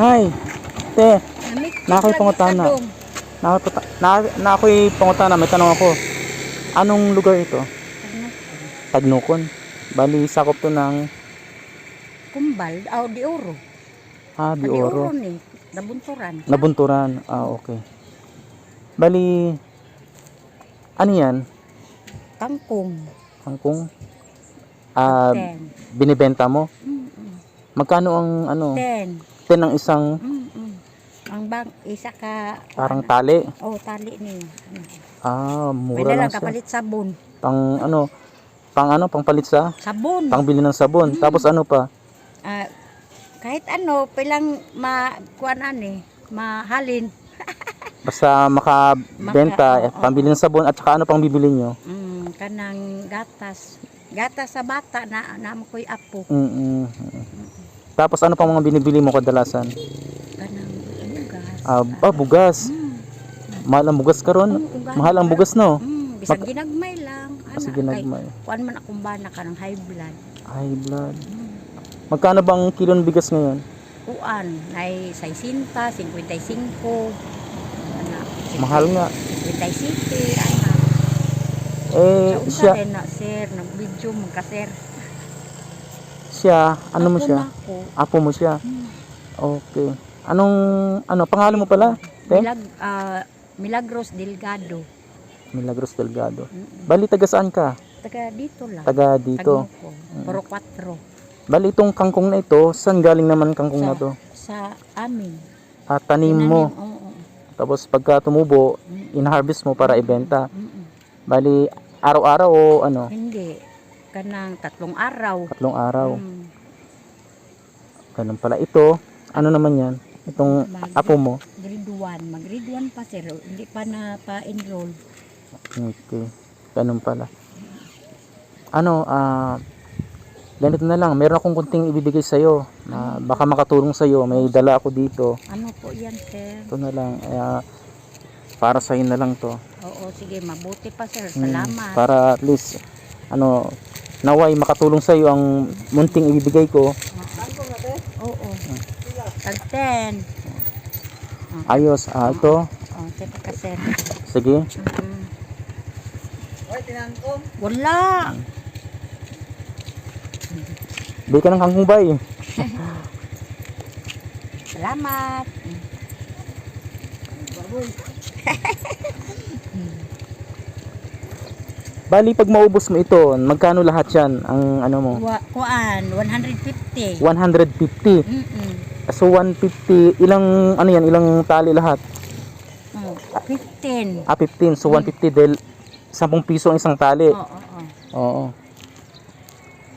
Hi, te, Namit na ako'y pangutana. dong. Na ako'y pangutana, may tanong ako. Anong lugar ito? Ano? Tagnukon. Bali, sakop to ng Kumbal, di oro. Di Bioro. oro ni, nabunturan. Nabunturan. Okay. Bali, ano yan? Kangkong. Kangkong? 10. Binibenta mo? Mm-mm. Magkano ang 10. 10 ang isang Mm-mm. Ang isa ka parang tali? tali ni. Mura Pwede lang lang siya. kapalit sabon. Pang palit sa? Sabon. Pangbili ng sabon. Tapos ano pa? Kahit pilang mahalin. Basta makabenta, pambili ng sabon at saka ano pang bibili nyo? Kanang gatas. Gatas sa bata na mo ko'y apo. Tapos ano pang mga binibili mo kadalasan? Kanang bugas. Bugas. Mahal ang bugas karon. Mahal ang bugas, no? Bisag ginagmay lang. Kasi ginagmay. Kuan man akong bana ka ng high blood. High blood. Magkano bang kilo ng bigas ngayon? Kuan, nay 60, 55. Mahal nga. 57, Siya, na sir, nag-video mo ka sir. ano mo siya? Apo mo siya. Okay. Pangalan mo pala? Milagros Delgado. Milagros Delgado. Bali, taga saan ka? Taga dito lang. Taga dito. Puro 4. Bali, itong kangkong na ito, saan galing naman kangkong na to? Sa amin. Tanim mo. Oo. Tapos pagka tumubo, in-harvest mo para ibenta. Bali, araw-araw o ano? Hindi. Kanang 3 araw. 3 araw. Ganun pala. Ito, ano naman yan? Itong apo mo? Grade 1. Mag-grade 1 pa sir. Hindi pa na-enroll. Okay. Ganun pala. Ganito na lang. Meron akong kunting ibibigay sa'yo. Baka makatulong sa'yo. May dala ako dito. Ano po yan sir? Ito na lang. Para sa'yo na lang to. Oo, sige. Mabuti pa sir. Salamat. Para at least, naway makatulong sa'yo ang munting ibibigay ko. Oo. Tag 10. Ayos. Ito. Teka ka sir. Sige. Wala. Bigay ka ng kangkong bay. Salamat. Bali, pag maubos mo ito, magkano lahat yan? Ang ano mo? Kuan, 150. 150. So 150, ilang tali lahat? 15. 15. So 150 dahil 10 piso ang isang tali. Oo.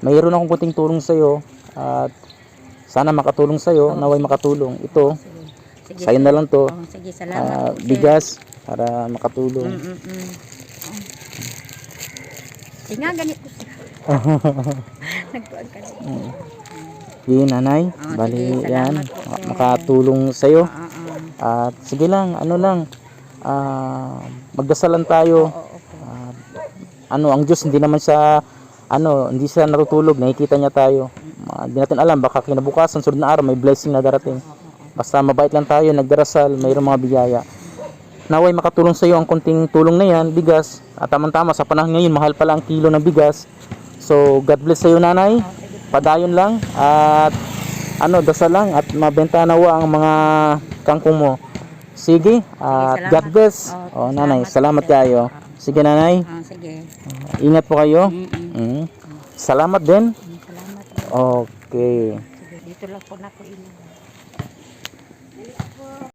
Mayroon akong kunting tulong sa iyo at sana makatulong sa iyo, naway makatulong. Ito, sa'yo na lang to. Sige, salamat. Bigas para makatulong. Tinga ganito. Nagtuan ka. Sige, nanay. Bali, yan. Makatulong sa iyo. At sige lang, magdasalan tayo. Ang Diyos hindi naman siya hindi siya natutulog, nakikita niya tayo. Hindi natin alam, baka kinabukasan, sunod na araw may blessing na darating. Basta mabait lang tayo, nagdarasal, mayroong mga biyaya. Naway makatulong sa iyo ang konting tulong na yan, bigas. At tamang-tama sa panahon ngayon, mahal pala ang kilo ng bigas. So God bless sa iyo, nanay. Padayon lang at dasal lang at mabenta nawa ang mga kangkong mo. Sige, God bless. Nanay, salamat kayo. Sige, nanay. Sige. Ingat po kayo. Salamat din. Salamat. Okay. Sige, dito lang po na ko